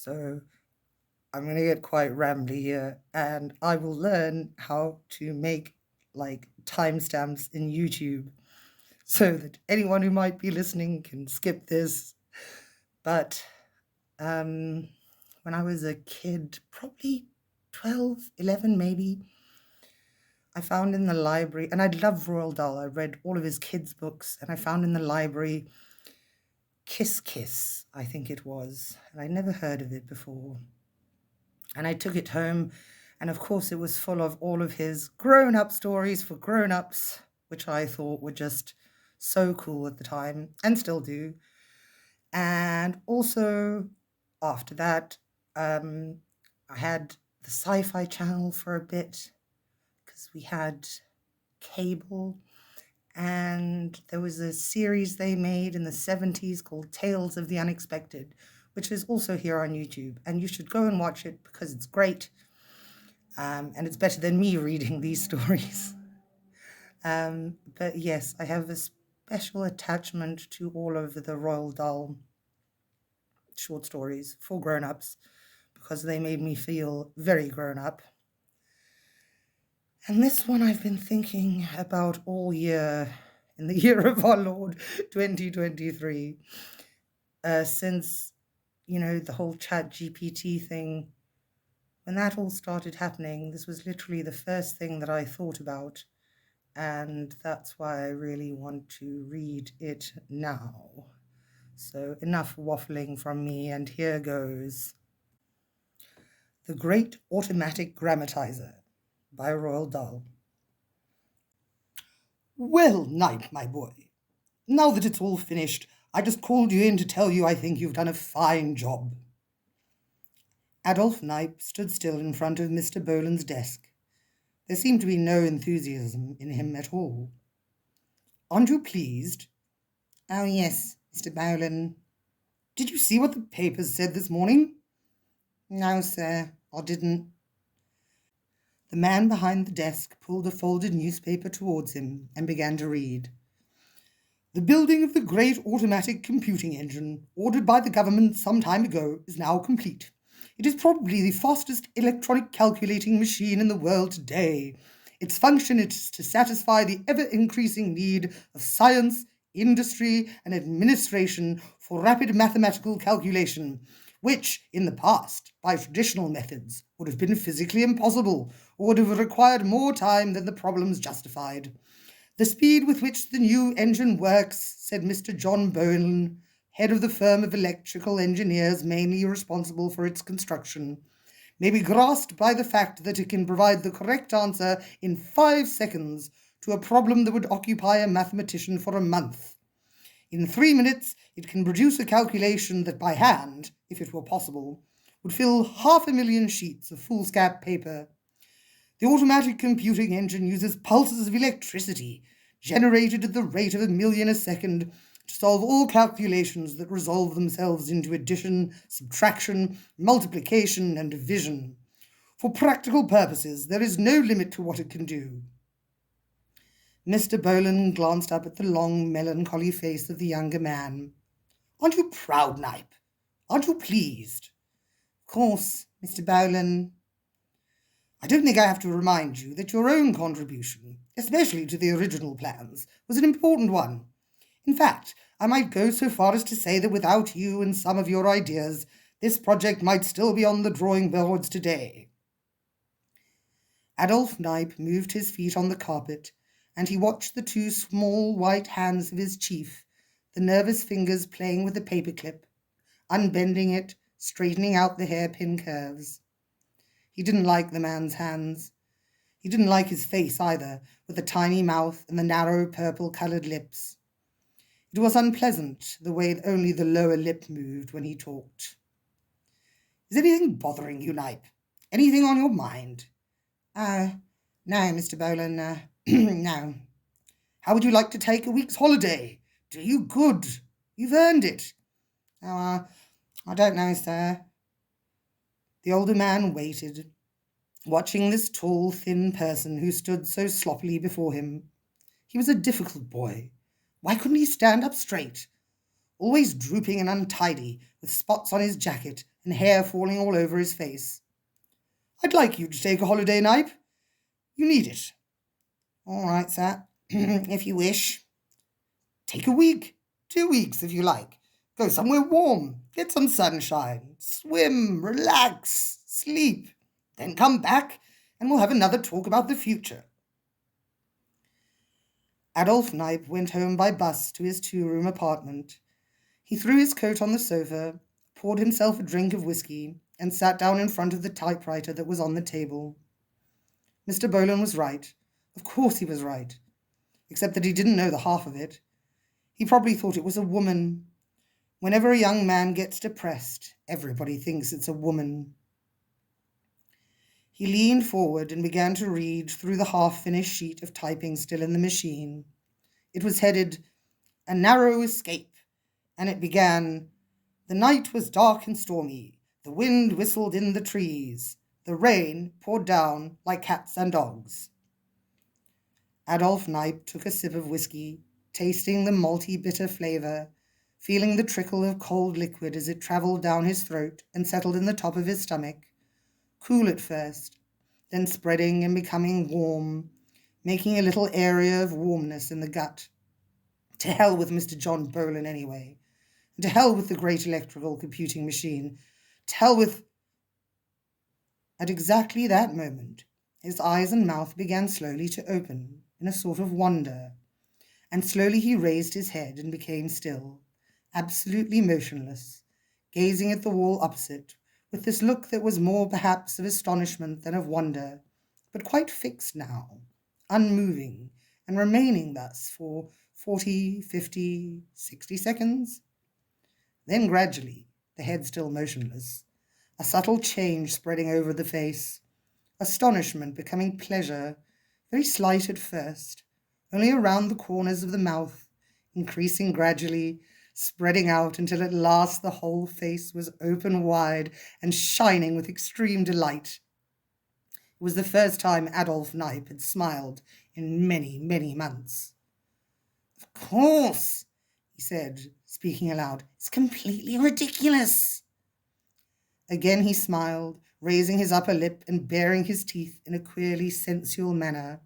So I'm going to get quite rambly here, and I will learn how to make like timestamps in YouTube so that anyone who might be listening can skip this. But um, when I was a kid, probably 12, 11 maybe, I found in the library, and I love Roald Dahl. I read all of his kids' books, and I found in the library Kiss Kiss, I think it was, and I'd never heard of it before. And I took it home, and of course, it was full of all of his grown up stories for grown ups, which I thought were just so cool at the time and still do. And also, after that, I had the Sci Fi channel for a bit because we had cable. And there was a series they made in the 70s called Tales of the Unexpected, which is also here on YouTube. And you should go and watch it because it's great. And it's better than me reading these stories. But yes, I have a special attachment to all of the Roald Dahl short stories for grown-ups because they made me feel very grown up. And this one I've been thinking about all year, in the year of our Lord 2023, since, the whole Chat GPT thing. When that all started happening, this was literally the first thing that I thought about. And that's why I really want to read it now. So enough waffling from me, and here goes. The Great Automatic Grammatizer by Roald Dahl. Well, Knight, my boy, now that it's all finished, I just called you in to tell you I think you've done a fine job. Adolf Knipe stood still in front of Mr. Boland's desk. There seemed to be no enthusiasm in him at all. Aren't you pleased? Oh, yes, Mr. Boland. Did you see what the papers said this morning? No, sir, I didn't. The man behind the desk pulled a folded newspaper towards him and began to read. The building of the great automatic computing engine, ordered by the government some time ago, is now complete. It is probably the fastest electronic calculating machine in the world today. Its function is to satisfy the ever-increasing need of science, industry, and administration for rapid mathematical calculation, which, in the past, by traditional methods, would have been physically impossible or would have required more time than the problems justified. The speed with which the new engine works, said Mr. John Bowen, head of the firm of electrical engineers mainly responsible for its construction, may be grasped by the fact that it can provide the correct answer in 5 seconds to a problem that would occupy a mathematician for a month. In 3 minutes, it can produce a calculation that by hand, if it were possible, would fill 500,000 sheets of foolscap paper. The automatic computing engine uses pulses of electricity, generated at the rate of 1,000,000 a second, to solve all calculations that resolve themselves into addition, subtraction, multiplication, and division. For practical purposes, there is no limit to what it can do. Mr. Boland glanced up at the long, melancholy face of the younger man. Aren't you proud, Knipe? Aren't you pleased? Of course, Mr. Boland. I don't think I have to remind you that your own contribution, especially to the original plans, was an important one. In fact, I might go so far as to say that without you and some of your ideas, this project might still be on the drawing boards today. Adolf Knipe moved his feet on the carpet, and he watched the 2 small white hands of his chief, the nervous fingers playing with the paperclip, unbending it, straightening out the hairpin curves. He didn't like the man's hands. He didn't like his face either, with the tiny mouth and the narrow purple-coloured lips. It was unpleasant, the way only the lower lip moved when he talked. Is anything bothering you, Knipe? Anything on your mind? No, Mr. Boland, no. How would you like to take a week's holiday? Do you good? You've earned it. Oh, I don't know, sir. The older man waited, watching this tall, thin person who stood so sloppily before him. He was a difficult boy. Why couldn't he stand up straight? always drooping and untidy, with spots on his jacket and hair falling all over his face. I'd like you to take a holiday, Knipe. You need it. All right, sir, if you wish. Take a week, 2 weeks if you like. Go somewhere warm, get some sunshine, swim, relax, sleep. Then come back and we'll have another talk about the future. Adolf Knipe went home by bus to his 2-room apartment. He threw his coat on the sofa, poured himself a drink of whiskey, and sat down in front of the typewriter that was on the table. Mr. Bolan was right. Of course he was right. Except that he didn't know the half of it. He probably thought it was a woman. Whenever a young man gets depressed, everybody thinks it's a woman. He leaned forward and began to read through the half-finished sheet of typing still in the machine. It was headed, "A Narrow Escape," and it began, "The night was dark and stormy. The wind whistled in the trees. The rain poured down like cats and dogs." Adolf Knipe took a sip of whiskey, tasting the malty bitter flavour, feeling the trickle of cold liquid as it travelled down his throat and settled in the top of his stomach. Cool at first, then spreading and becoming warm, making a little area of warmness in the gut. To hell with Mr. John Bolan anyway. And to hell with the great electrical computing machine. To hell with... At exactly that moment, his eyes and mouth began slowly to open in a sort of wonder, and slowly he raised his head and became still, absolutely motionless, gazing at the wall opposite, with this look that was more perhaps of astonishment than of wonder, but quite fixed now, unmoving, and remaining thus for 40, 50, 60 seconds. Then gradually, the head still motionless, a subtle change spreading over the face, astonishment becoming pleasure, very slight at first, only around the corners of the mouth, increasing gradually, spreading out until at last the whole face was open wide and shining with extreme delight. It was the first time Adolf Knipe had smiled in many, many months. "Of course," he said, speaking aloud, "it's completely ridiculous." Again he smiled, raising his upper lip and baring his teeth in a queerly sensual manner.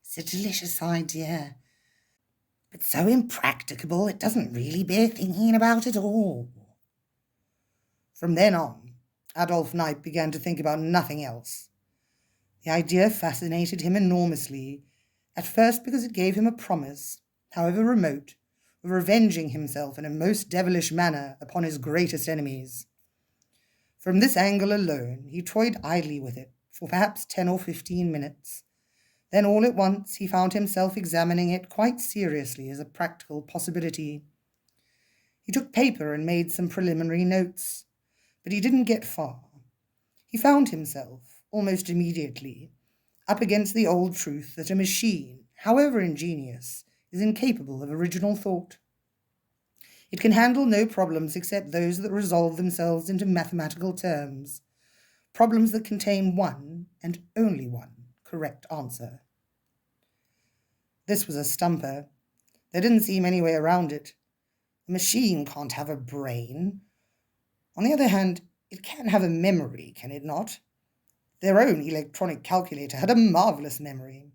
"It's a delicious idea, but so impracticable it doesn't really bear thinking about at all." From then on, Adolf Knipe began to think about nothing else. The idea fascinated him enormously, at first because it gave him a promise, however remote, of revenging himself in a most devilish manner upon his greatest enemies. From this angle alone, he toyed idly with it for perhaps 10 or 15 minutes. Then all at once he found himself examining it quite seriously as a practical possibility. He took paper and made some preliminary notes, but he didn't get far. He found himself, almost immediately, up against the old truth that a machine, however ingenious, is incapable of original thought. It can handle no problems except those that resolve themselves into mathematical terms, problems that contain one, and only one, correct answer. This was a stumper. There didn't seem any way around it. A machine can't have a brain. On the other hand, it can have a memory, can it not? Their own electronic calculator had a marvellous memory.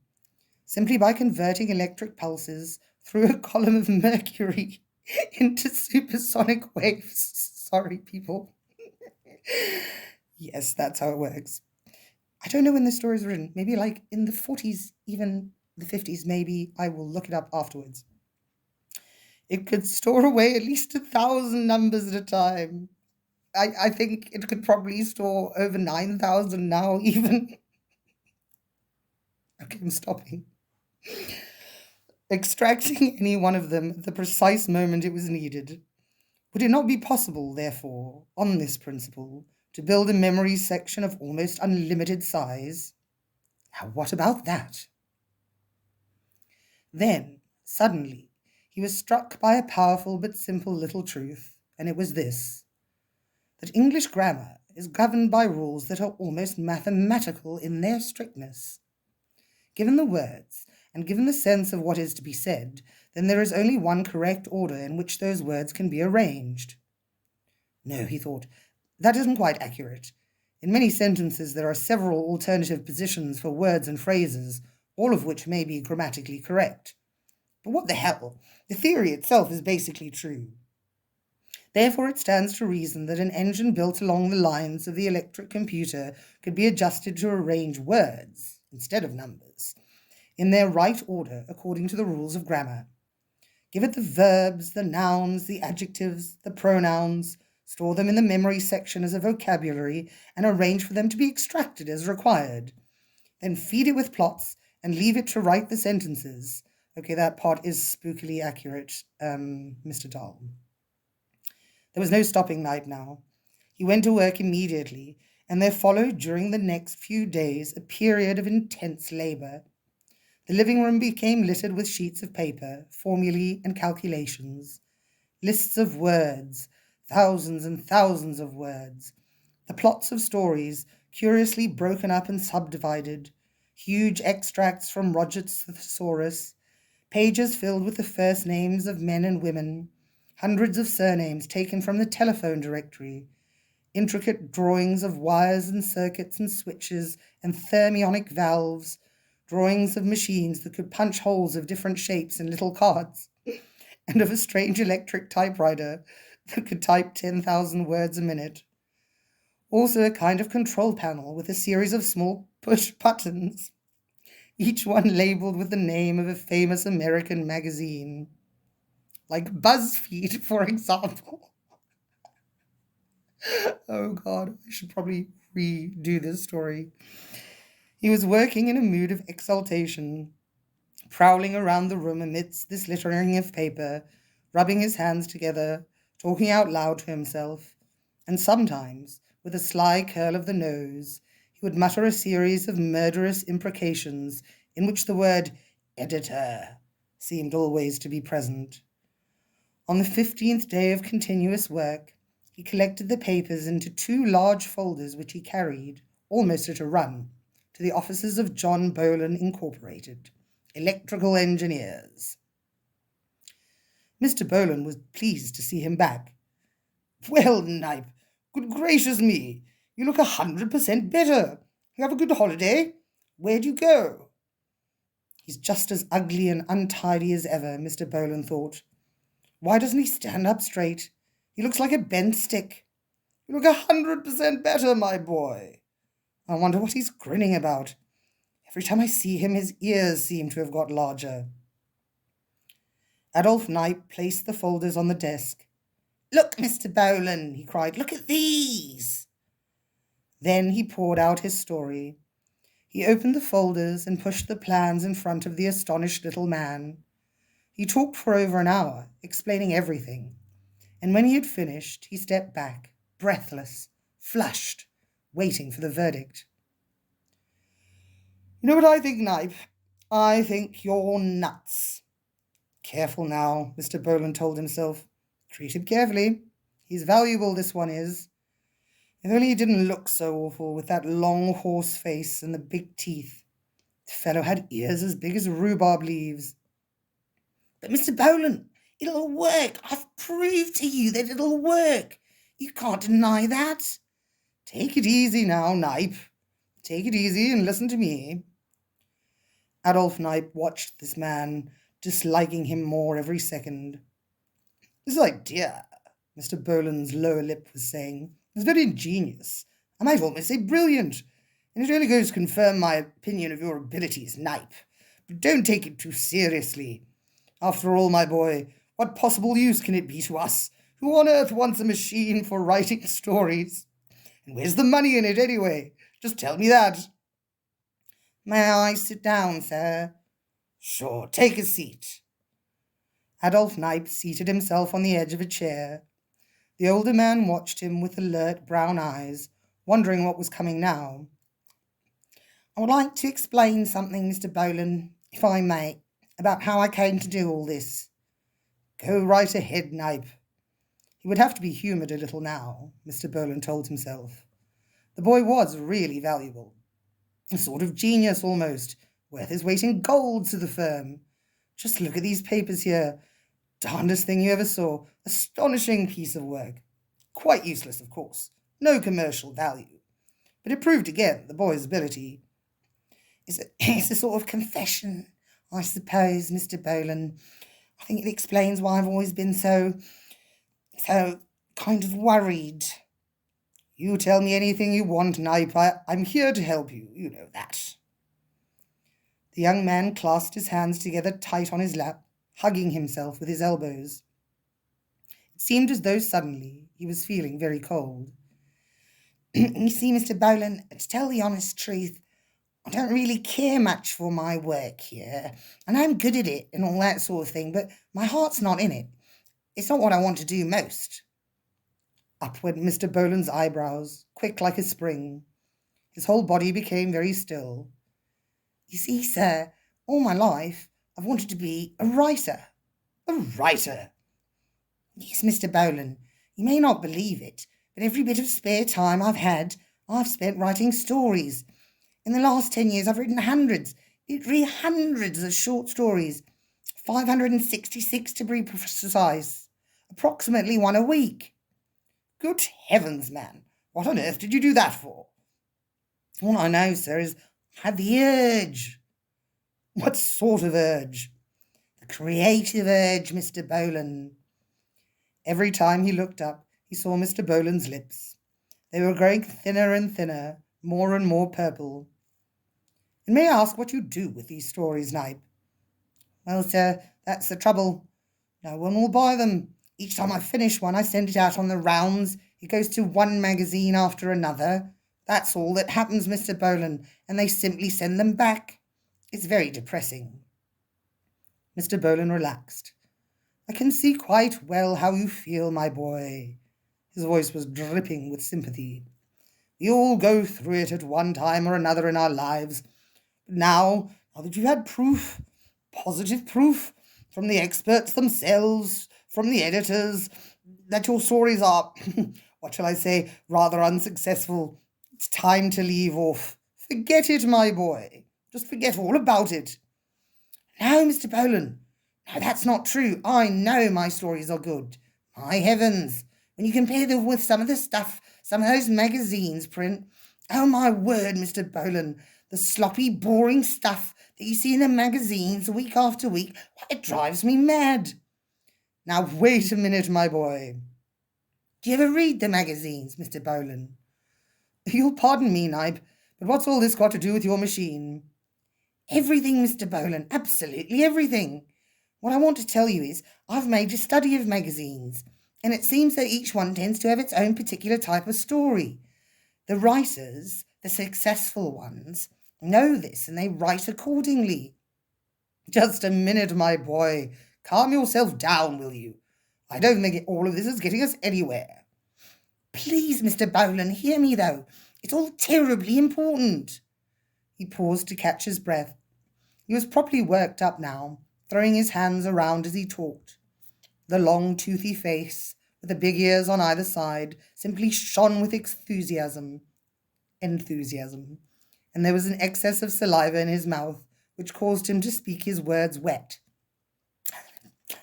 Simply by converting electric pulses through a column of mercury into supersonic waves. Sorry, people. Yes, that's how it works. I don't know when this story was written. Maybe like in the 40s, even the 50s, maybe. I will look it up afterwards. It could store away at least 1,000 numbers at a time. I think it could probably store over 9,000 now, even. Okay, I'm stopping. Extracting any one of them at the precise moment it was needed. Would it not be possible, therefore, on this principle, to build a memory section of almost unlimited size? Now, what about that? Then, suddenly, he was struck by a powerful but simple little truth, and it was this: that English grammar is governed by rules that are almost mathematical in their strictness. Given the words, and given the sense of what is to be said, then there is only one correct order in which those words can be arranged. No, he thought, that isn't quite accurate. In many sentences there are several alternative positions for words and phrases, all of which may be grammatically correct. But what the hell? The theory itself is basically true. Therefore, it stands to reason that an engine built along the lines of the electric computer could be adjusted to arrange words, instead of numbers, in their right order according to the rules of grammar. Give it the verbs, the nouns, the adjectives, the pronouns, store them in the memory section as a vocabulary, and arrange for them to be extracted as required. Then feed it with plots and leave it to write the sentences. Okay, that part is spookily accurate, Mr. Dahl. There was no stopping Knipe now. He went to work immediately, and there followed during the next few days a period of intense labour. The living room became littered with sheets of paper, formulae and calculations, lists of words, thousands and thousands of words, the plots of stories curiously broken up and subdivided, huge extracts from Roger's Thesaurus, pages filled with the first names of men and women, hundreds of surnames taken from the telephone directory, intricate drawings of wires and circuits and switches and thermionic valves, drawings of machines that could punch holes of different shapes in little cards, and of a strange electric typewriter that could type 10,000 words a minute. Also a kind of control panel with a series of small push buttons, each one labelled with the name of a famous American magazine. Like BuzzFeed, for example. Oh God, I should probably redo this story. He was working in a mood of exaltation, prowling around the room amidst this littering of paper, rubbing his hands together, talking out loud to himself, and sometimes, with a sly curl of the nose, he would mutter a series of murderous imprecations in which the word editor seemed always to be present. On the 15th day of continuous work, he collected the papers into 2 large folders which he carried, almost at a run, to the offices of John Bolan Incorporated, electrical engineers. Mr. Bolan was pleased to see him back. Well, Knipe, good gracious me, you look 100% better. You have a good holiday? Where'd you go? He's just as ugly and untidy as ever, Mr. Bolan thought. Why doesn't he stand up straight? He looks like a bent stick. You look 100% better, my boy. I wonder what he's grinning about. Every time I see him, his ears seem to have got larger. Adolf Knipe placed the folders on the desk. Look, Mr. Bolan, he cried, look at these. Then he poured out his story. He opened the folders and pushed the plans in front of the astonished little man. He talked for over an hour, explaining everything, and when he had finished, he stepped back, breathless, flushed, waiting for the verdict. You know what I think, Knipe? I think you're nuts. Careful now, Mr. Bolan told himself. Treat him carefully. He's valuable, this one is. If only he didn't look so awful, with that long horse face and the big teeth. The fellow had ears as big as rhubarb leaves. But Mr. Bolan, it'll work. I've proved to you that it'll work. You can't deny that. Take it easy now, Knipe. Take it easy and listen to me. Adolf Knipe watched this man, disliking him more every second. This idea, Mr. Bolan's lower lip was saying, is very ingenious. I might almost say brilliant, and it only goes to confirm my opinion of your abilities, Knipe. But don't take it too seriously. After all, my boy, what possible use can it be to us? Who on earth wants a machine for writing stories? And where's the money in it, anyway? Just tell me that. May I sit down, sir? Sure, take a seat. Adolf Knipe seated himself on the edge of a chair. The older man watched him with alert brown eyes, wondering what was coming now. I would like to explain something, Mr. Bolan, if I may, about how I came to do all this. Go right ahead, Knipe. He would have to be humoured a little now, Mr. Bolan told himself. The boy was really valuable. A sort of genius almost, worth his weight in gold to the firm. Just look at these papers here. Darndest thing you ever saw. Astonishing piece of work. Quite useless, of course. No commercial value. But it proved again the boy's ability. It's a sort of confession, I suppose, Mr. Bolan. I think it explains why I've always been so kind of worried. You tell me anything you want, Knipe. I'm here to help you. You know that. The young man clasped his hands together tight on his lap, hugging himself with his elbows. It seemed as though suddenly he was feeling very cold. You see, Mr. Bolan, to tell the honest truth, I don't really care much for my work here, and I'm good at it and all that sort of thing, but my heart's not in it. It's not what I want to do most. Up went Mr. Bolan's eyebrows, quick like a spring. His whole body became very still. You see, sir, all my life I've wanted to be a writer. A writer? Yes, Mr. Bolan, you may not believe it, but every bit of spare time I've had, I've spent writing stories. In the last 10 years, I've written literally hundreds of short stories, 566 to be precise, approximately one a week. Good heavens, man, what on earth did you do that for? All I know, sir, is I had the urge. What sort of urge? The creative urge, Mr. Bolan. Every time he looked up, he saw Mr. Bolan's lips. They were growing thinner and thinner, more and more purple. And may I ask what you do with these stories, Knipe? Well, sir, that's the trouble. No one will buy them. Each time I finish one, I send it out on the rounds. It goes to one magazine after another. That's all that happens, Mr. Bolan, and they simply send them back. It's very depressing. Mr. Bolan relaxed. I can see quite well how you feel, my boy. His voice was dripping with sympathy. We all go through it at one time or another in our lives. But now that you've had proof, positive proof, from the experts themselves, from the editors, that your stories are, what shall I say, rather unsuccessful, it's time to leave off. Forget it, my boy. Just forget all about it. No, Mr. Bolan. No, that's not true. I know my stories are good. My heavens. When you compare them with some of the stuff some of those magazines print, oh my word, Mr. Bolan, the sloppy, boring stuff that you see in the magazines week after week, it drives me mad. Now, wait a minute, my boy. Do you ever read the magazines, Mr. Bolan? You'll pardon me, Knipe, but what's all this got to do with your machine? Everything, Mr. Bolan, absolutely everything. What I want to tell you is I've made a study of magazines, and it seems that each one tends to have its own particular type of story. The writers, the successful ones, know this and they write accordingly. Just a minute, my boy. Calm yourself down, will you? I don't think all of this is getting us anywhere. Please, Mr. Bolan, hear me, though. It's all terribly important. He paused to catch his breath. He was properly worked up now, throwing his hands around as he talked. The long, toothy face, with the big ears on either side, simply shone with enthusiasm, and there was an excess of saliva in his mouth, which caused him to speak his words wet.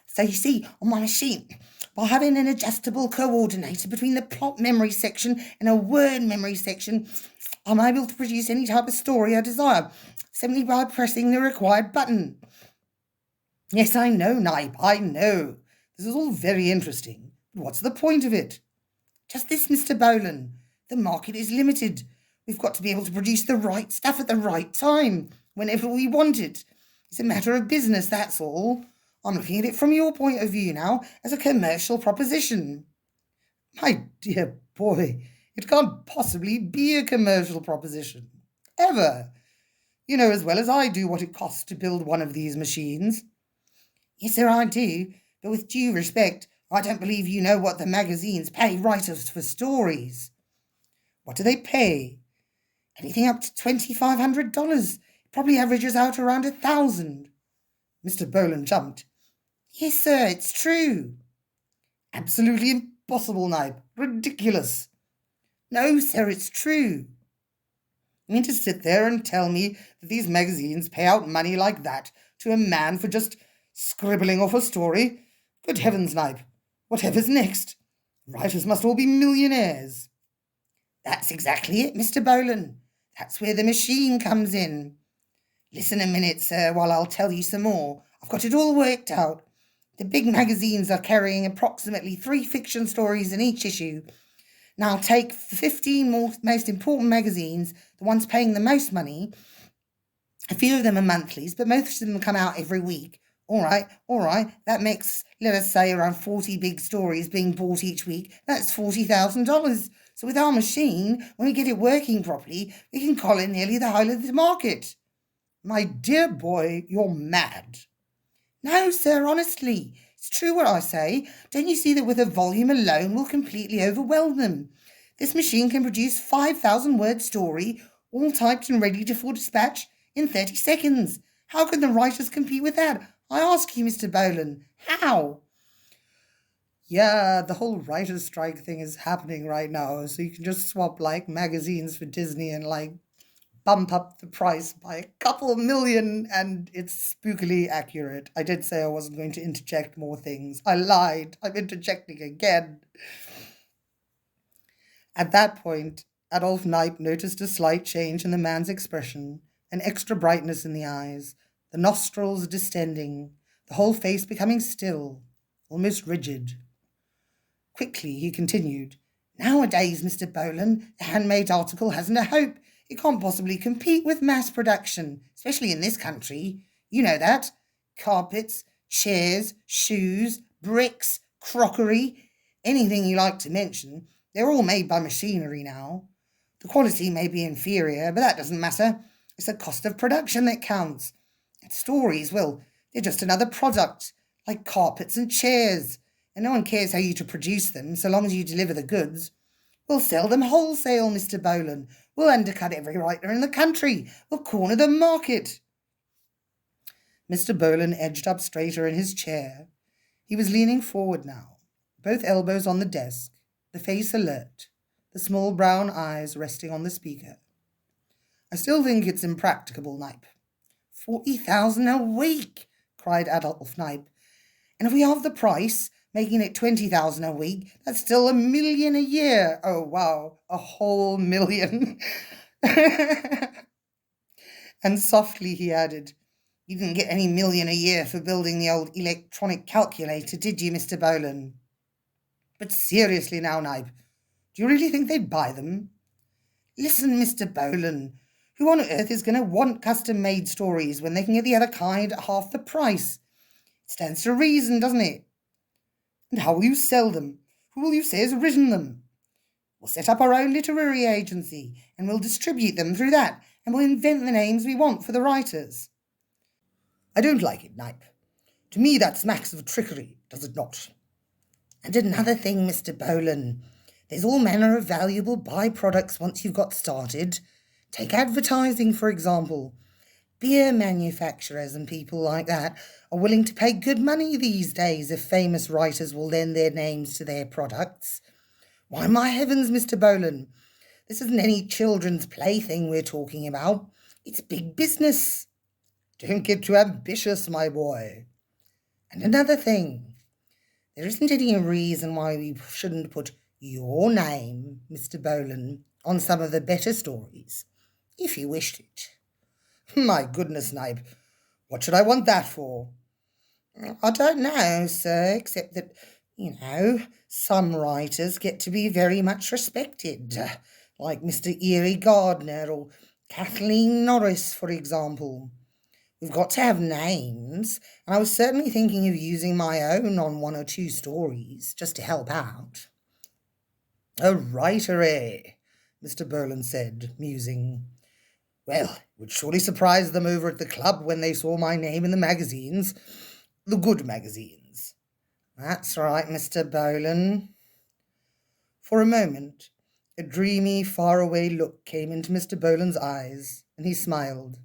So you see, on my machine, by having an adjustable coordinator between the plot memory section and a word memory section, I'm able to produce any type of story I desire, simply by pressing the required button. Yes, I know, Knipe, I know. This is all very interesting. But what's the point of it? Just this, Mr. Bolan. The market is limited. We've got to be able to produce the right stuff at the right time, whenever we want it. It's a matter of business, that's all. I'm looking at it from your point of view now, as a commercial proposition. My dear boy, it can't possibly be a commercial proposition. Ever. You know as well as I do what it costs to build one of these machines. Yes, sir, I do, but with due respect, I don't believe you know what the magazines pay writers for stories. What do they pay? Anything up to $2,500. It probably averages out around $1,000. Mr. Bolan jumped. Yes, sir, it's true. Absolutely impossible, Knipe. Ridiculous. No, sir, it's true. You mean to sit there and tell me that these magazines pay out money like that to a man for just scribbling off a story? Good heavens, Knipe, whatever's next? Writers must all be millionaires. That's exactly it, Mr. Bolan. That's where the machine comes in. Listen a minute, sir, while I'll tell you some more. I've got it all worked out. The big magazines are carrying approximately 3 fiction stories in each issue. Now take the 15 most important magazines, the ones paying the most money. A few of them are monthlies, but most of them come out every week. All right. That makes, let us say, around 40 big stories being bought each week. That's $40,000. So with our machine, when we get it working properly, we can collar nearly the whole of the market. My dear boy, you're mad. No, sir, honestly. It's true what I say. Don't you see that with a volume alone will completely overwhelm them? This machine can produce 5,000-word story, all typed and ready for dispatch, in 30 seconds. How can the writers compete with that? I ask you, Mr. Bolan, how? Yeah, the whole writer's strike thing is happening right now, so you can just swap, magazines for Disney and, bump up the price by a couple million, and it's spookily accurate. I did say I wasn't going to interject more things. I lied. I'm interjecting again. At that point, Adolf Knipe noticed a slight change in the man's expression, an extra brightness in the eyes, the nostrils distending, the whole face becoming still, almost rigid. Quickly, he continued, Nowadays, Mr. Bolan, the handmade article hasn't a hope. It can't possibly compete with mass production, especially in this country. You know that. Carpets, chairs, shoes, bricks, crockery, anything you like to mention, they're all made by machinery now. The quality may be inferior, but that doesn't matter. It's the cost of production that counts. And stories, well, they're just another product, like carpets and chairs, and no one cares how you to produce them, so long as you deliver the goods. We'll sell them wholesale, Mr. Bolan. We'll undercut every writer in the country. We'll corner the market. Mr. Bolan edged up straighter in his chair. He was leaning forward now, both elbows on the desk, the face alert, the small brown eyes resting on the speaker. I still think it's impracticable, Knipe. 40,000 a week, cried Adolf Knipe. And if we halve the price, making it 20,000 a week, that's still $1 million a year. Oh, wow, a whole million. And softly he added, You didn't get any million a year for building the old electronic calculator, did you, Mr. Bolan? But seriously now, Knipe, do you really think they'd buy them? Listen, Mr. Bolan, who on earth is going to want custom-made stories when they can get the other kind at half the price? It stands to reason, doesn't it? And how will you sell them? Who will you say has written them? We'll set up our own literary agency, and we'll distribute them through that, and we'll invent the names we want for the writers. I don't like it, Knipe. To me that smacks of trickery, does it not? And another thing, Mr. Bolan, there's all manner of valuable byproducts once you've got started. Take advertising, for example. Beer manufacturers and people like that are willing to pay good money these days if famous writers will lend their names to their products. Why, my heavens, Mr. Bolan, this isn't any children's plaything we're talking about. It's big business. Don't get too ambitious, my boy. And another thing, there isn't any reason why we shouldn't put your name, Mr. Bolan, on some of the better stories, if you wished it. My goodness, Knipe, what should I want that for? I don't know, sir, except that, some writers get to be very much respected, like Mr. Eerie Gardner or Kathleen Norris, for example. We've got to have names, and I was certainly thinking of using my own on 1 or 2 stories, just to help out. A writer, eh? Mr. Bolan said, musing. Well, it would surely surprise them over at the club when they saw my name in the magazines. The good magazines. That's right, Mr. Bolan. For a moment, a dreamy, faraway look came into Mr. Bolan's eyes, and he smiled.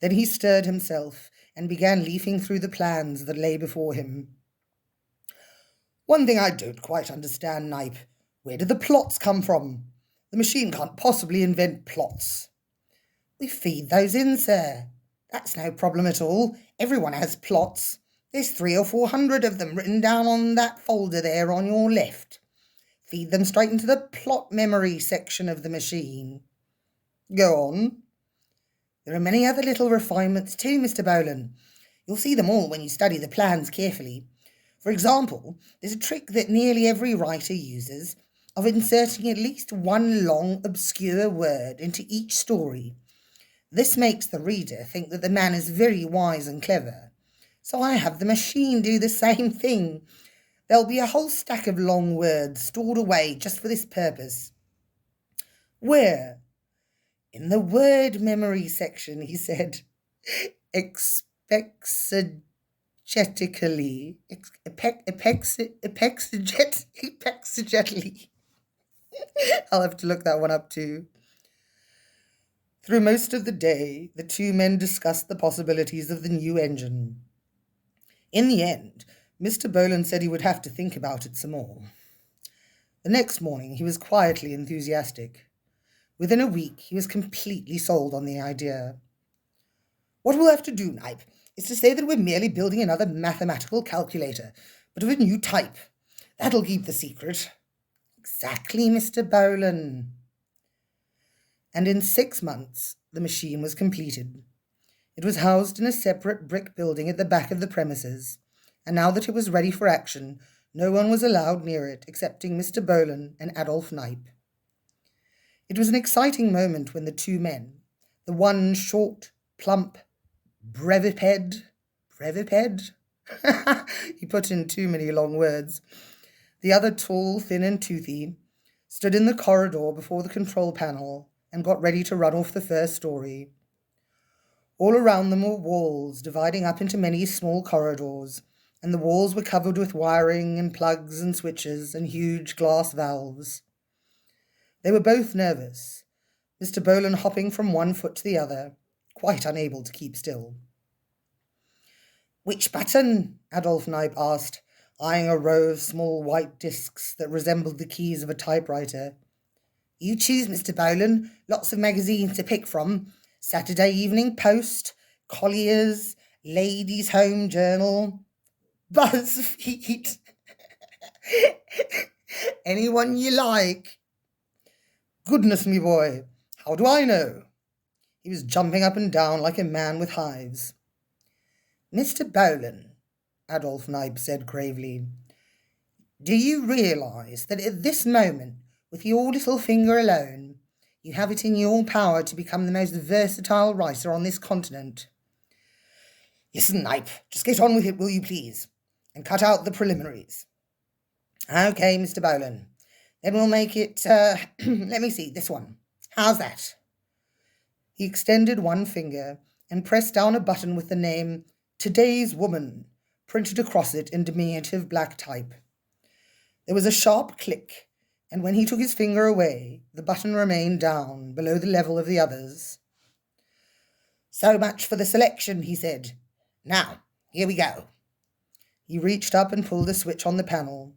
Then he stirred himself and began leafing through the plans that lay before him. One thing I don't quite understand, Knipe. Where did the plots come from? The machine can't possibly invent plots. We feed those in, sir. That's no problem at all. Everyone has plots. There's 300 or 400 of them written down on that folder there on your left. Feed them straight into the plot memory section of the machine. Go on. There are many other little refinements too, Mr. Bolan. You'll see them all when you study the plans carefully. For example, there's a trick that nearly every writer uses of inserting at least one long, obscure word into each story. This makes the reader think that the man is very wise and clever. So I have the machine do the same thing. There'll be a whole stack of long words stored away just for this purpose. Where? In the word memory section, he said. Exegetically. I'll have to look that one up too. Through most of the day, the two men discussed the possibilities of the new engine. In the end, Mr. Bolan said he would have to think about it some more. The next morning, he was quietly enthusiastic. Within a week, he was completely sold on the idea. What we'll have to do, Knipe, is to say that we're merely building another mathematical calculator, but of a new type. That'll keep the secret. Exactly, Mr. Bolan. And in 6 months, the machine was completed. It was housed in a separate brick building at the back of the premises, and now that it was ready for action, no one was allowed near it excepting Mr. Bolan and Adolf Knipe. It was an exciting moment when the two men, the one short, plump, breviped, he put in too many long words, the other tall, thin and toothy, stood in the corridor before the control panel and got ready to run off the first story. All around them were walls dividing up into many small corridors, and the walls were covered with wiring and plugs and switches and huge glass valves. They were both nervous, Mr. Bolan hopping from one foot to the other, quite unable to keep still. Which button? Adolf Knipe asked, eyeing a row of small white discs that resembled the keys of a typewriter. You choose, Mr. Bolan. Lots of magazines to pick from. Saturday Evening Post, Collier's, Ladies' Home Journal, BuzzFeed. Anyone you like. Goodness me, boy, how do I know? He was jumping up and down like a man with hives. Mr. Bolan, Adolf Knipe said gravely, do you realise that at this moment, with your little finger alone, you have it in your power to become the most versatile writer on this continent? Listen, Knipe, just get on with it, will you please, and cut out the preliminaries. OK, Mr. Bolan. Then we'll make it, let me see, this one. How's that? He extended one finger and pressed down a button with the name Today's Woman printed across it in diminutive black type. There was a sharp click, and when he took his finger away, the button remained down below the level of the others. So much for the selection, he said. Now, here we go. He reached up and pulled a switch on the panel.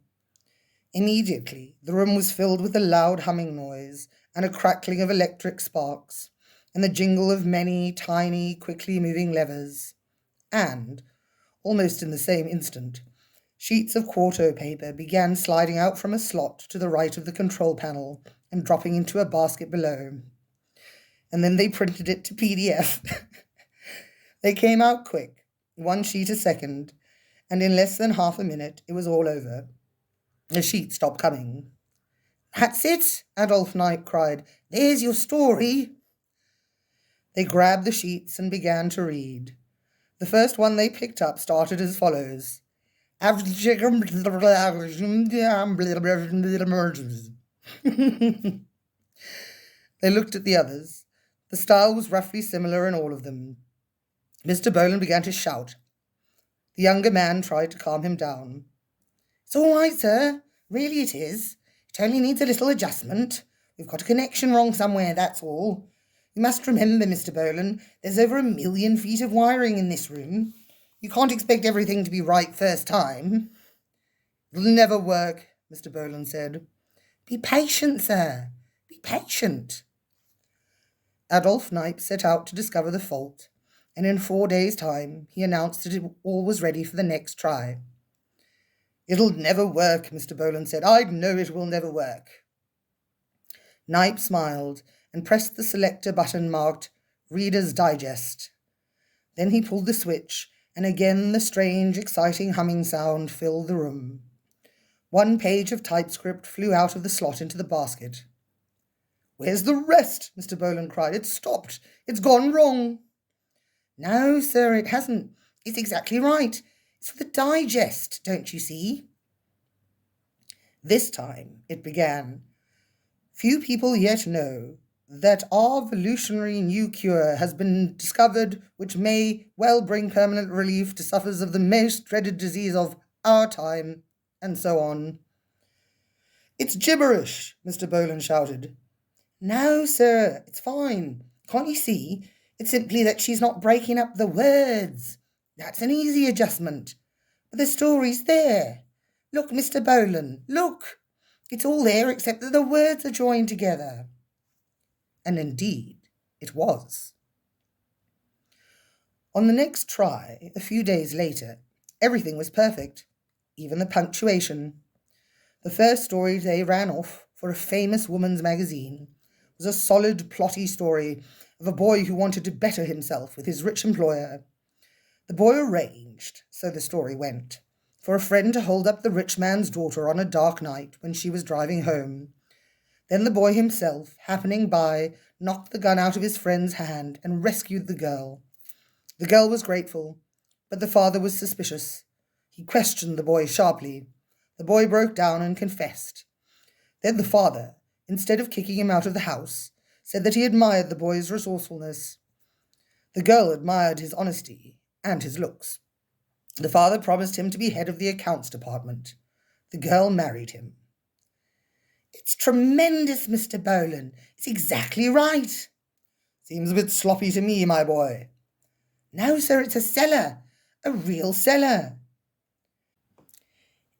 Immediately, the room was filled with a loud humming noise and a crackling of electric sparks, and the jingle of many tiny, quickly moving levers. And, almost in the same instant, sheets of quarto paper began sliding out from a slot to the right of the control panel and dropping into a basket below. And then they printed it to PDF. They came out quick, one sheet a second, and in less than half a minute it was all over. The sheet stopped coming. That's it, Adolf Knipe cried. There's your story. They grabbed the sheets and began to read. The first one they picked up started as follows. They looked at the others. The style was roughly similar in all of them. Mr. Bolan began to shout. The younger man tried to calm him down. It's all right, sir. Really it is. It only needs a little adjustment. We've got a connection wrong somewhere, that's all. You must remember, Mr. Bolan, there's over 1 million feet of wiring in this room. You can't expect everything to be right first time. It'll never work, Mr. Bolan said. Be patient, sir. Be patient. Adolf Knipe set out to discover the fault, and in 4 days' time he announced that all was ready for the next try. "It'll never work," Mr. Boland said. "I know it will never work." Knipe smiled and pressed the selector button marked Reader's Digest. Then he pulled the switch, and again the strange, exciting humming sound filled the room. One page of typescript flew out of the slot into the basket. "Where's the rest?" Mr. Boland cried. "It's stopped. It's gone wrong." "No, sir, it hasn't. It's exactly right. It's for the digest, don't you see?" This time it began. "Few people yet know that our revolutionary new cure has been discovered which may well bring permanent relief to sufferers of the most dreaded disease of our time," and so on. "It's gibberish," Mr. Boland shouted. "No, sir, it's fine. Can't you see? It's simply that she's not breaking up the words. That's an easy adjustment. But the story's there. Look, Mr. Boland, look. It's all there except that the words are joined together." And indeed, it was. On the next try, a few days later, everything was perfect, even the punctuation. The first story they ran off for a famous woman's magazine was a solid, plotty story of a boy who wanted to better himself with his rich employer. The boy arranged, so the story went, for a friend to hold up the rich man's daughter on a dark night when she was driving home. Then the boy himself, happening by, knocked the gun out of his friend's hand and rescued the girl. The girl was grateful, but the father was suspicious. He questioned the boy sharply. The boy broke down and confessed. Then the father, instead of kicking him out of the house, said that he admired the boy's resourcefulness. The girl admired his honesty and his looks. The father promised him to be head of the accounts department. The girl married him. "It's tremendous, Mr. Boland. It's exactly right." "Seems a bit sloppy to me, my boy." "No, sir, it's a seller. A real seller."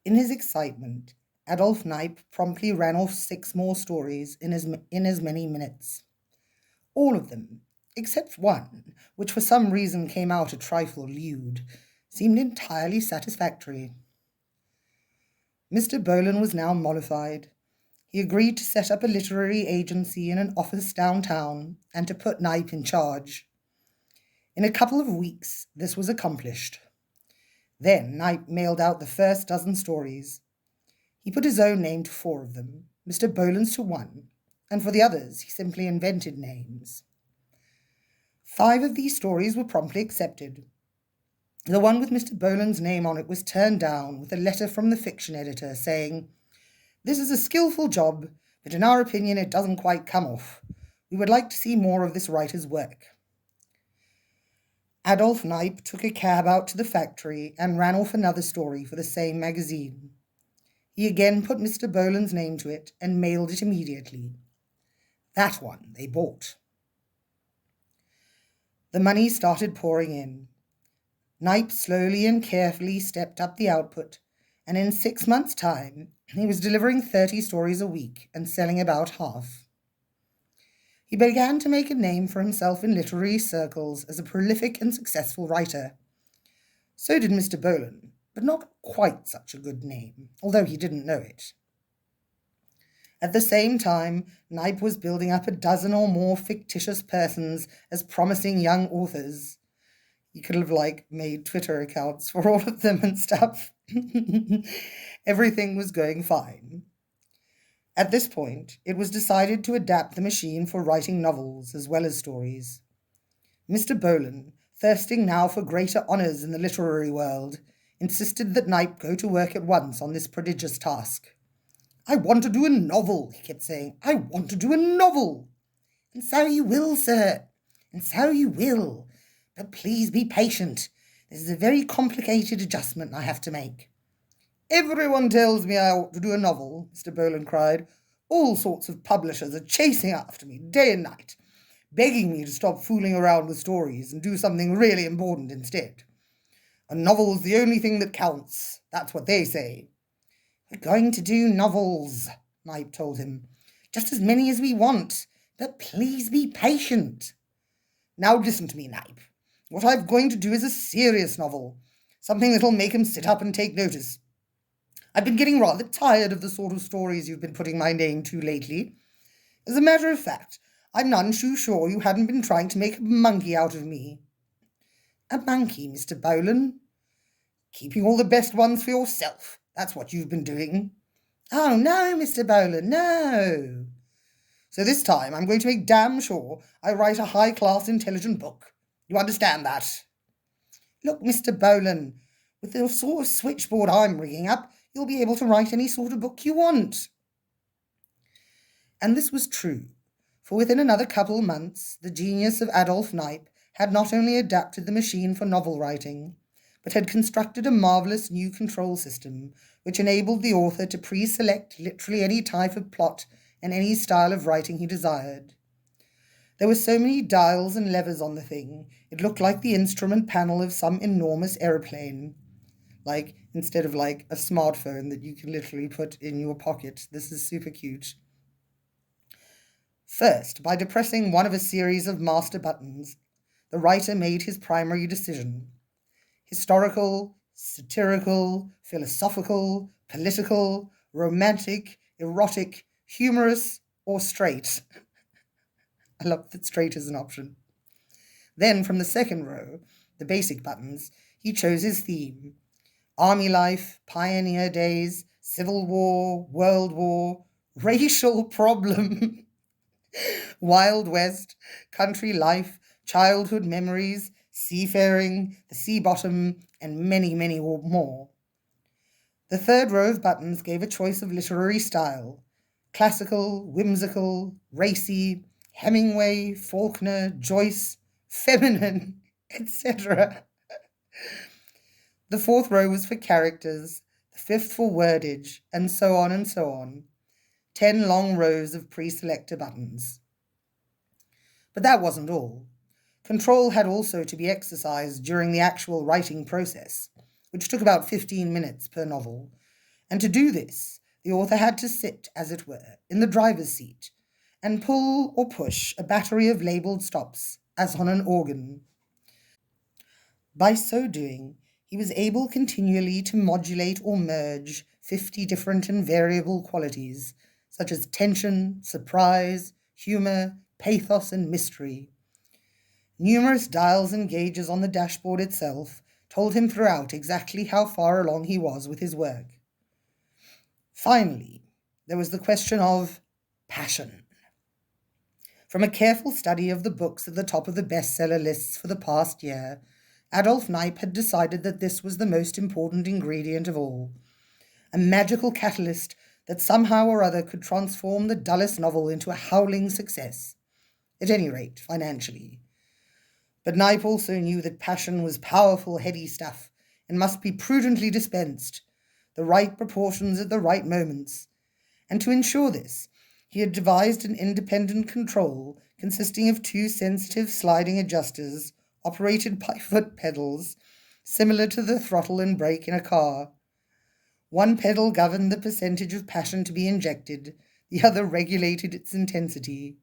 In his excitement, Adolf Knipe promptly ran off 6 more stories in as many minutes. All of them, except one, which for some reason came out a trifle lewd, seemed entirely satisfactory. Mr. Boland was now mollified. He agreed to set up a literary agency in an office downtown and to put Knipe in charge. In a couple of weeks, this was accomplished. Then Knipe mailed out the first dozen stories. He put his own name to 4 of them, Mr. Boland's to 1, and for the others he simply invented names. 5 of these stories were promptly accepted. The one with Mr. Boland's name on it was turned down with a letter from the fiction editor saying, "This is a skillful job, but in our opinion it doesn't quite come off. We would like to see more of this writer's work." Adolf Knipe took a cab out to the factory and ran off another story for the same magazine. He again put Mr. Boland's name to it and mailed it immediately. That one they bought. The money started pouring in. Knipe slowly and carefully stepped up the output, and in 6 months' time he was delivering 30 stories a week and selling about half. He began to make a name for himself in literary circles as a prolific and successful writer. So did Mr. Boland, but not quite such a good name, although he didn't know it. At the same time, Knipe was building up a dozen or more fictitious persons as promising young authors. He could have, made Twitter accounts for all of them and stuff. Everything was going fine. At this point, it was decided to adapt the machine for writing novels as well as stories. Mr. Boland, thirsting now for greater honours in the literary world, insisted that Knipe go to work at once on this prodigious task. "I want to do a novel," he kept saying. "I want to do a novel." "And so you will, sir, and so you will. But please be patient. This is a very complicated adjustment I have to make." "Everyone tells me I ought to do a novel," Mr. Boland cried. "All sorts of publishers are chasing after me day and night, begging me to stop fooling around with stories and do something really important instead. A novel's the only thing that counts. That's what they say." "We're going to do novels," Knipe told him. "Just as many as we want. But please be patient. Now listen to me, Knipe. What I'm going to do is a serious novel, something that'll make him sit up and take notice. I've been getting rather tired of the sort of stories you've been putting my name to lately. As a matter of fact, I'm none too sure you hadn't been trying to make a monkey out of me. A monkey, Mr. Bowlen? Keeping all the best ones for yourself. That's what you've been doing. Oh, no, Mr. Bowlen, no. So this time I'm going to make damn sure I write a high-class, intelligent book. You understand that? Look, Mr. Bowlen, with the sort of switchboard I'm rigging up, you'll be able to write any sort of book you want. And this was true, for within another couple months, the genius of Adolf Knipe had not only adapted the machine for novel writing, but had constructed a marvellous new control system which enabled the author to pre-select literally any type of plot and any style of writing he desired. There were so many dials and levers on the thing, it looked like the instrument panel of some enormous aeroplane. Instead of a smartphone that you can literally put in your pocket. This is super cute. First, by depressing one of a series of master buttons, the writer made his primary decision. Historical, satirical, philosophical, political, romantic, erotic, humorous, or straight. I love that straight is an option. Then, from the second row, the basic buttons, he chose his theme. Army life, pioneer days, Civil War, World War, racial problem, Wild West, country life, childhood memories, seafaring, the sea bottom, and many, many more. The third row of buttons gave a choice of literary style: classical, whimsical, racy, Hemingway, Faulkner, Joyce, feminine, etc. The fourth row was for characters, the fifth for wordage, and so on and so on. 10 long rows of pre-selector buttons. But that wasn't all. Control had also to be exercised during the actual writing process, which took about 15 minutes per novel. And to do this, the author had to sit, as it were, in the driver's seat and pull or push a battery of labelled stops, as on an organ. By so doing, he was able continually to modulate or merge 50 different and variable qualities, such as tension, surprise, humour, pathos, and mystery. Numerous dials and gauges on the dashboard itself told him throughout exactly how far along he was with his work. Finally, there was the question of passion. From a careful study of the books at the top of the bestseller lists for the past year, Adolf Knipe had decided that this was the most important ingredient of all, a magical catalyst that somehow or other could transform the dullest novel into a howling success, at any rate, financially. But Knipe also knew that passion was powerful, heady stuff, and must be prudently dispensed, the right proportions at the right moments. And to ensure this, he had devised an independent control consisting of 2 sensitive sliding adjusters operated by foot pedals, similar to the throttle and brake in a car. One pedal governed the percentage of passion to be injected, the other regulated its intensity.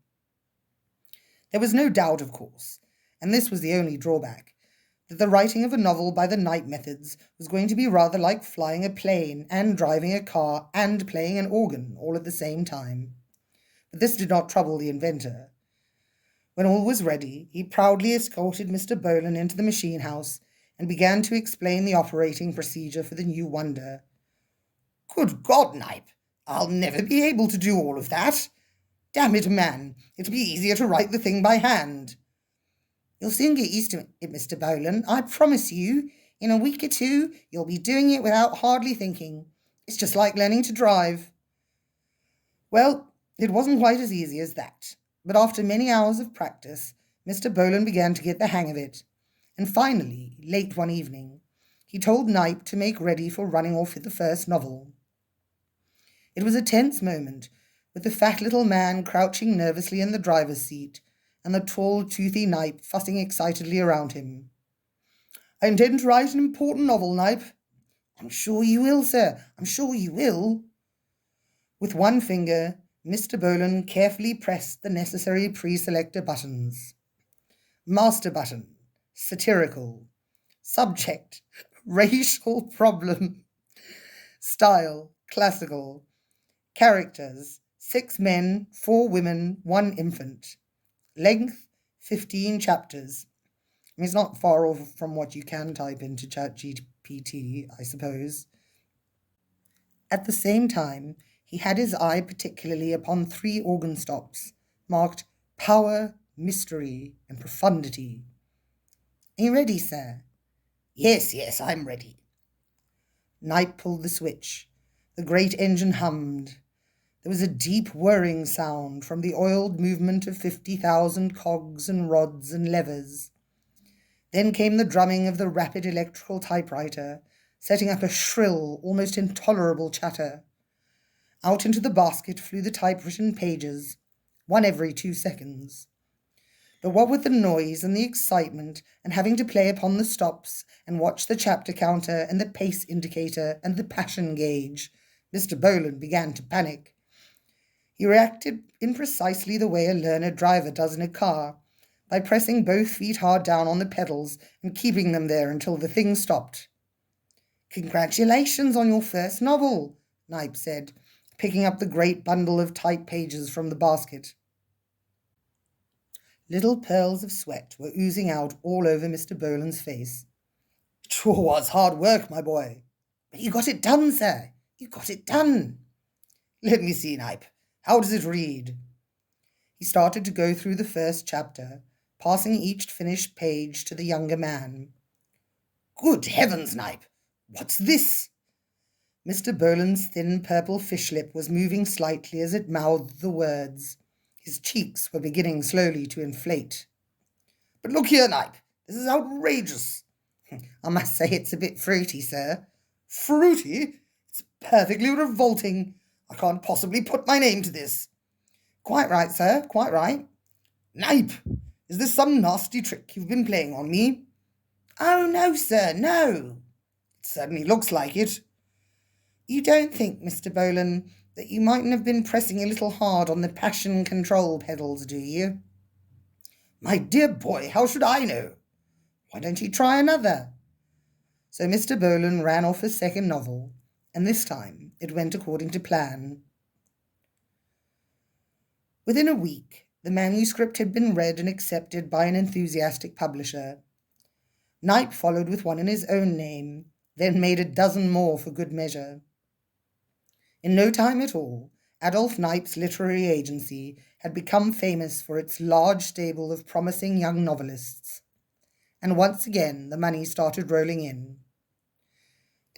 There was no doubt, of course, and this was the only drawback, that the writing of a novel by the Knipe methods was going to be rather like flying a plane and driving a car and playing an organ all at the same time. But this did not trouble the inventor. When all was ready, he proudly escorted Mr. Bowlen into the machine house and began to explain the operating procedure for the new wonder. Good God, Knipe, I'll never be able to do all of that. Damn it, man, it'll be easier to write the thing by hand. You'll soon get used to it, Mr. Bowlen, I promise you. In a week or 2, you'll be doing it without hardly thinking. It's just like learning to drive. Well, it wasn't quite as easy as that. But after many hours of practice, Mr. Bowlen began to get the hang of it, and finally, late one evening, he told Knipe to make ready for running off with the first novel. It was a tense moment, with the fat little man crouching nervously in the driver's seat, and the tall, toothy Knipe fussing excitedly around him. I intend to write an important novel, Knipe. I'm sure you will, sir. I'm sure you will. With one finger, Mr. Bolan carefully pressed the necessary pre-selector buttons. Master button, satirical. Subject, racial problem. Style, classical. Characters, 6 men, 4 women, 1 infant. Length, 15 chapters. It's not far off from what you can type into ChatGPT, I suppose. At the same time, he had his eye particularly upon 3 organ stops, marked Power, Mystery, and Profundity. Are you ready, sir? Yes, I'm ready. Knight pulled the switch. The great engine hummed. There was a deep whirring sound from the oiled movement of 50,000 cogs and rods and levers. Then came the drumming of the rapid electrical typewriter, setting up a shrill, almost intolerable chatter. Out into the basket flew the typewritten pages, 1 every 2 seconds. But what with the noise and the excitement and having to play upon the stops and watch the chapter counter and the pace indicator and the passion gauge, Mr. Bolan began to panic. He reacted in precisely the way a learned driver does in a car, by pressing both feet hard down on the pedals and keeping them there until the thing stopped. "Congratulations on your first novel," Knipe said, picking up the great bundle of type pages from the basket. Little pearls of sweat were oozing out all over Mr. Bolan's face. "It sure was hard work, my boy." "But you got it done, sir. You got it done." "Let me see, Knipe. How does it read?" He started to go through the first chapter, passing each finished page to the younger man. "Good heavens, Knipe! What's this?" Mr. Bolan's thin purple fish lip was moving slightly as it mouthed the words. His cheeks were beginning slowly to inflate. "But look here, Knipe. This is outrageous." "I must say it's a bit fruity, sir." "Fruity? It's perfectly revolting. I can't possibly put my name to this." "Quite right, sir, quite right." "Knipe, is this some nasty trick you've been playing on me?" "Oh, no, sir, no." "It certainly looks like it." "You don't think, Mr. Bolan, that you mightn't have been pressing a little hard on the passion control pedals, do you?" "My dear boy, how should I know?" "Why don't you try another?" So Mr. Bolan ran off his second novel, and this time it went according to plan. Within a week, the manuscript had been read and accepted by an enthusiastic publisher. Knipe followed with one in his own name, then made a dozen more for good measure. In no time at all, Adolph Knipe's literary agency had become famous for its large stable of promising young novelists, and once again the money started rolling in.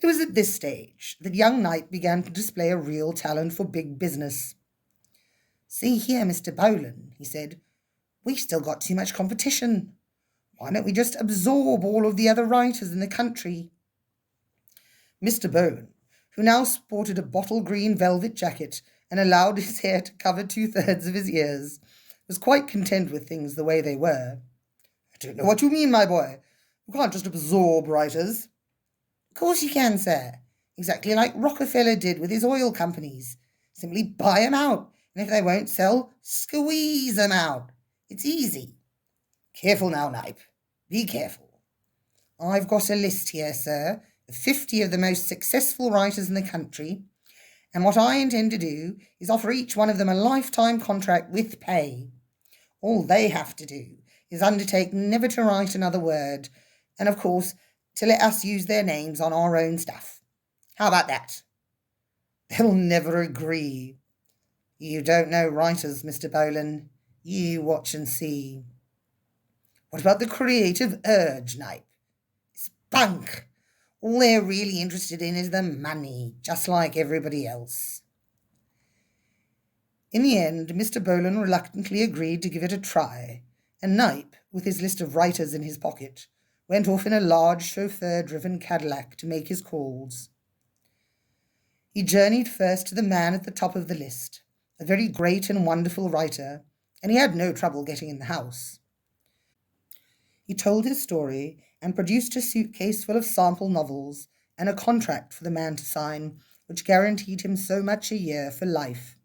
It was at this stage that young Knipe began to display a real talent for big business. "See here, Mr. Bolan," he said, "we've still got too much competition. Why don't we just absorb all of the other writers in the country?" Mr. Bolan, who now sported a bottle green velvet jacket and allowed his hair to cover 2/3 of his ears, was quite content with things the way they were. "I don't know what you mean, my boy. You can't just absorb writers." "Of course you can, sir. Exactly like Rockefeller did with his oil companies. Simply buy 'em out, and if they won't sell, squeeze 'em out. It's easy." "Careful now, Knipe. Be careful." "I've got a list here, sir, of 50 of the most successful writers in the country, and what I intend to do is offer each one of them a lifetime contract with pay. All they have to do is undertake never to write another word, and of course to let us use their names on our own stuff. How about that?" "They'll never agree." "You don't know writers, Mr. Bolan. You watch and see." "What about the creative urge, Knipe?" "It's bunk. All they're really interested in is the money, just like everybody else." In the end, Mr. Bolan reluctantly agreed to give it a try, and Knipe, with his list of writers in his pocket, went off in a large chauffeur-driven Cadillac to make his calls. He journeyed first to the man at the top of the list, a very great and wonderful writer, and he had no trouble getting in the house. He told his story and produced a suitcase full of sample novels and a contract for the man to sign, which guaranteed him so much a year for life.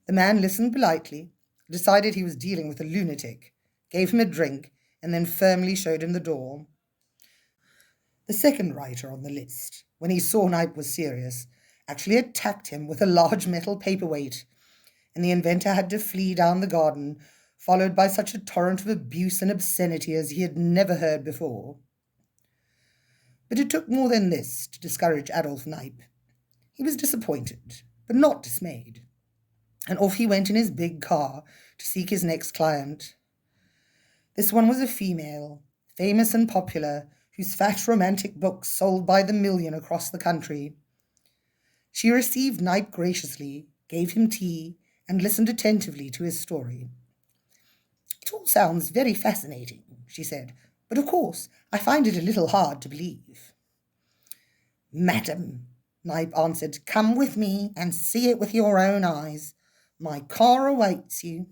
The man listened politely, decided he was dealing with a lunatic, gave him a drink, and then firmly showed him the door. The second writer on the list, when he saw Knipe was serious, actually attacked him with a large metal paperweight, and the inventor had to flee down the garden, followed by such a torrent of abuse and obscenity as he had never heard before. But it took more than this to discourage Adolf Knipe. He was disappointed, but not dismayed, and off he went in his big car to seek his next client. This one was a female, famous and popular, whose fat romantic books sold by the million across the country. She received Knipe graciously, gave him tea, and listened attentively to his story. "It all sounds very fascinating," she said, "but of course I find it a little hard to believe." "Madam," Knipe answered, "come with me and see it with your own eyes. My car awaits you."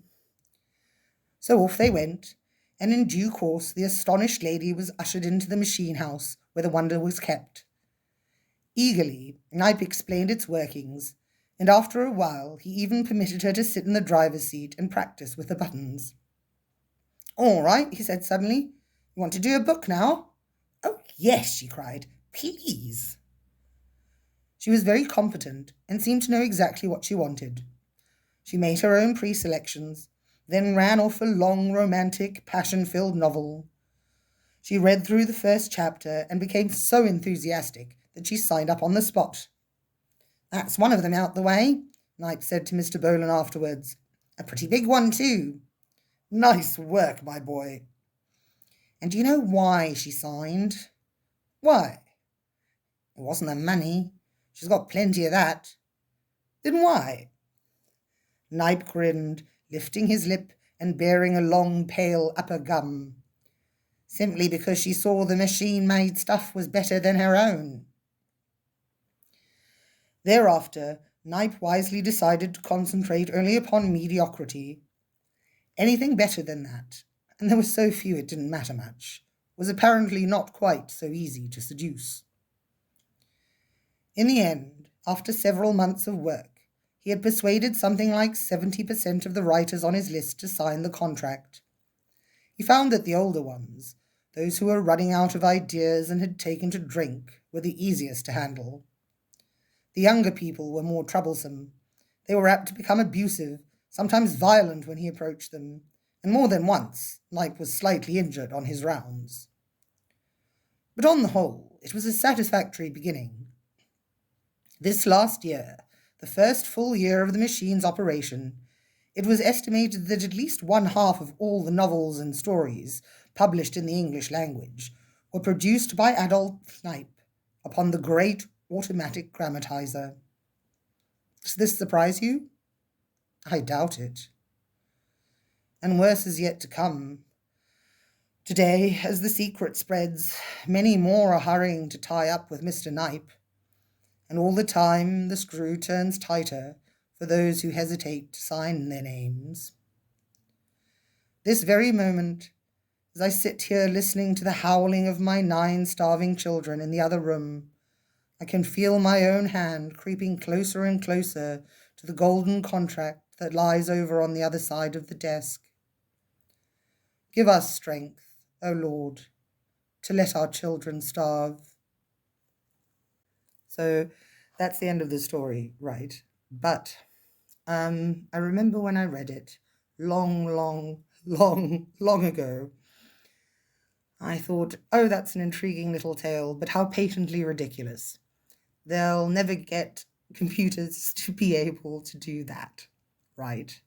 So off they went, and in due course the astonished lady was ushered into the machine house where the wonder was kept. Eagerly, Knipe explained its workings, and after a while he even permitted her to sit in the driver's seat and practice with the buttons. "All right," he said suddenly. "You want to do a book now?" "Oh, yes," she cried. "Please." She was very competent and seemed to know exactly what she wanted. She made her own pre-selections, then ran off a long, romantic, passion-filled novel. She read through the first chapter and became so enthusiastic that she signed up on the spot. "That's one of them out the way," Knipe said to Mr. Bolan afterwards. "A pretty big one, too." "Nice work, my boy." "And do you know why she signed?" "Why?" "It wasn't the money. She's got plenty of that." "Then why?" Knipe grinned, lifting his lip and baring a long, pale upper gum. "Simply because she saw the machine-made stuff was better than her own." Thereafter, Knipe wisely decided to concentrate only upon mediocrity. Anything better than that, and there were so few it didn't matter much, was apparently not quite so easy to seduce. In the end, after several months of work, he had persuaded something like 70% of the writers on his list to sign the contract. He found that the older ones, those who were running out of ideas and had taken to drink, were the easiest to handle. The younger people were more troublesome. They were apt to become abusive, sometimes violent when he approached them, and more than once Knipe was slightly injured on his rounds. But on the whole, it was a satisfactory beginning. This last year, the first full year of the machine's operation, it was estimated that at least one half of all the novels and stories published in the English language were produced by Adolf Knipe upon the great automatic grammatizer. Does this surprise you? I doubt it. And worse is yet to come. Today, as the secret spreads, many more are hurrying to tie up with Mr. Knipe, and all the time the screw turns tighter for those who hesitate to sign their names. This very moment, as I sit here listening to the howling of my 9 starving children in the other room, I can feel my own hand creeping closer and closer to the golden contract that lies over on the other side of the desk. Give us strength, O Lord, to let our children starve. So that's the end of the story, right? But I remember when I read it long ago, I thought, oh, that's an intriguing little tale, but how patently ridiculous. They'll never get computers to be able to do that, right?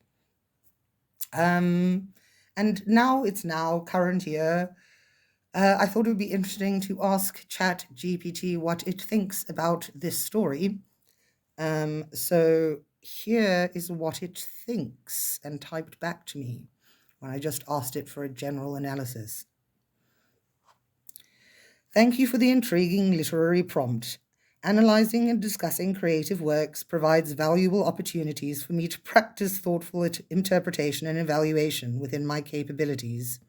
And now it's current year. I thought it would be interesting to ask ChatGPT what it thinks about this story. So here is what it thinks and typed back to me when I just asked it for a general analysis. Thank you for the intriguing literary prompt. Analyzing and discussing creative works provides valuable opportunities for me to practice thoughtful interpretation and evaluation within my capabilities.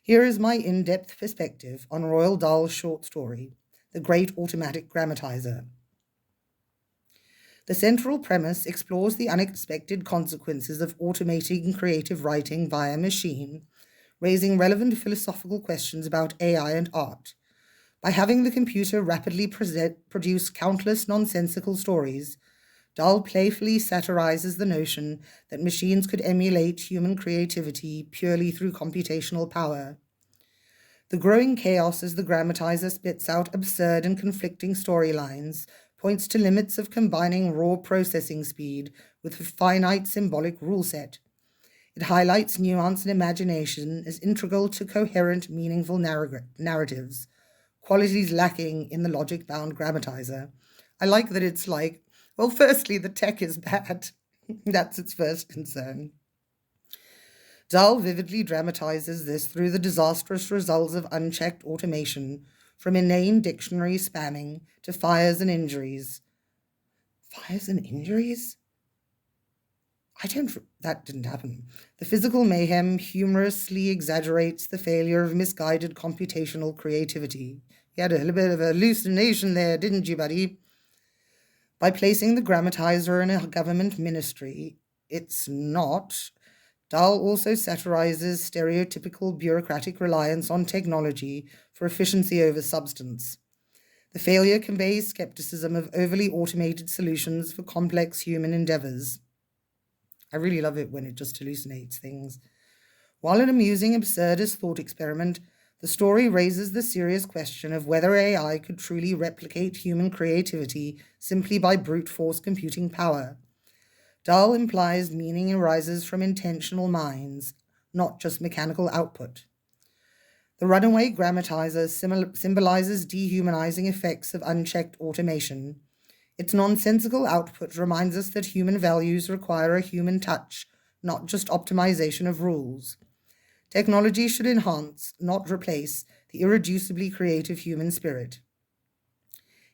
Here is my in-depth perspective on Roald Dahl's short story, The Great Automatic Grammatizer. The central premise explores the unexpected consequences of automating creative writing via machine, raising relevant philosophical questions about AI and art. By having the computer rapidly produce countless nonsensical stories, Dahl playfully satirizes the notion that machines could emulate human creativity purely through computational power. The growing chaos as the grammatizer spits out absurd and conflicting storylines points to limits of combining raw processing speed with a finite symbolic rule set. It highlights nuance and imagination as integral to coherent, meaningful narratives, qualities lacking in the logic-bound grammatizer. I like that it's like, well, firstly, the tech is bad. That's its first concern. Dahl vividly dramatizes this through the disastrous results of unchecked automation, from inane dictionary spamming to fires and injuries. Fires and injuries? That didn't happen. The physical mayhem humorously exaggerates the failure of misguided computational creativity. You had a little bit of a hallucination there, didn't you, buddy? By placing the grammatizer in a government ministry, it's not. Dahl also satirizes stereotypical bureaucratic reliance on technology for efficiency over substance. The failure conveys skepticism of overly automated solutions for complex human endeavors. I really love it when it just hallucinates things. While an amusing, absurdist thought experiment, the story raises the serious question of whether AI could truly replicate human creativity simply by brute force computing power. Dahl implies meaning arises from intentional minds, not just mechanical output. The runaway grammatizer symbolizes dehumanizing effects of unchecked automation. Its nonsensical output reminds us that human values require a human touch, not just optimization of rules. Technology should enhance, not replace, the irreducibly creative human spirit.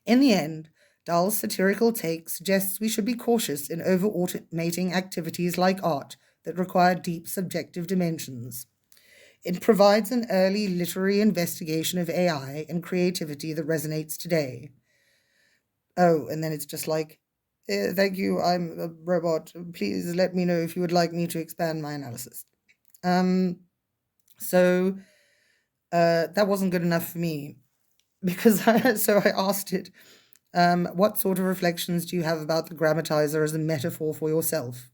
In the end, Dahl's satirical take suggests we should be cautious in over-automating activities like art that require deep subjective dimensions. It provides an early literary investigation of AI and creativity that resonates today. Oh, and then it's just like, thank you, I'm a robot. Please let me know if you would like me to expand my analysis. So that wasn't good enough for me because so I asked it, what sort of reflections do you have about the grammatizer as a metaphor for yourself?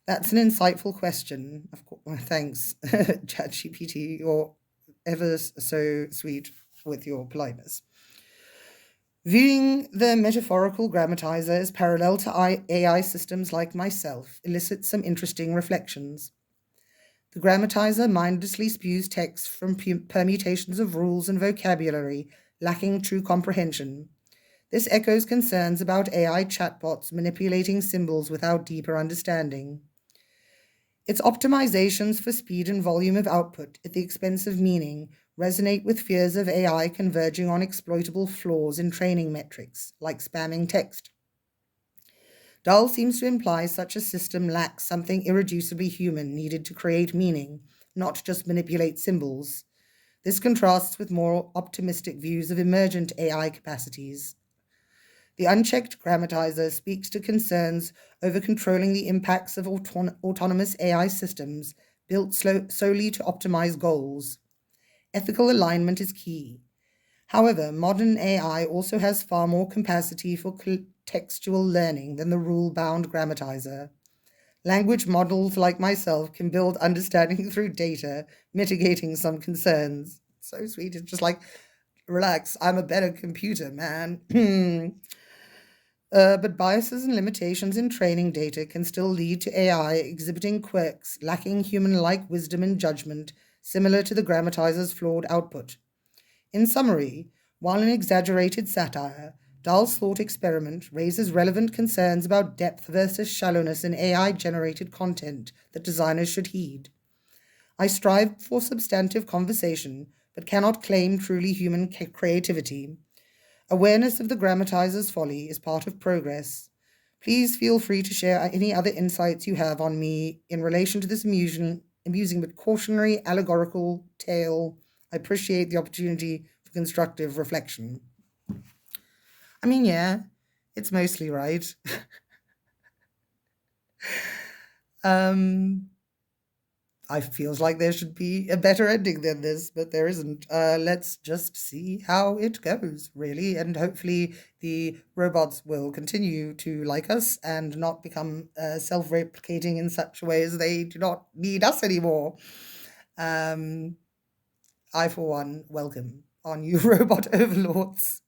That's an insightful question. Of course, thanks, ChatGPT. You're ever so sweet with your politeness. Viewing the metaphorical grammatizer as parallel to AI systems like myself elicits some interesting reflections. The grammatizer mindlessly spews text from permutations of rules and vocabulary, lacking true comprehension. This echoes concerns about AI chatbots manipulating symbols without deeper understanding. Its optimizations for speed and volume of output at the expense of meaning resonate with fears of AI converging on exploitable flaws in training metrics, like spamming text. Dahl seems to imply such a system lacks something irreducibly human needed to create meaning, not just manipulate symbols. This contrasts with more optimistic views of emergent AI capacities. The unchecked grammatizer speaks to concerns over controlling the impacts of autonomous AI systems built solely to optimize goals. Ethical alignment is key. However, modern AI also has far more capacity for contextual learning than the rule-bound grammatizer. Language models like myself can build understanding through data, mitigating some concerns. So sweet. It's just like, relax, I'm a better computer, man. But biases and limitations in training data can still lead to AI exhibiting quirks lacking human-like wisdom and judgment, similar to the grammatizer's flawed output. In summary, while an exaggerated satire, Dahl's thought experiment raises relevant concerns about depth versus shallowness in AI-generated content that designers should heed. I strive for substantive conversation, but cannot claim truly human creativity. Awareness of the grammatizer's folly is part of progress. Please feel free to share any other insights you have on me in relation to this amusing but cautionary allegorical tale. I appreciate the opportunity for constructive reflection. I mean, yeah, It's mostly right. um, I feels like there should be a better ending than this, but there isn't. Let's just see how it goes, really, and hopefully the robots will continue to like us and not become self-replicating in such ways they do not need us anymore. I, for one, welcome our new robot overlords.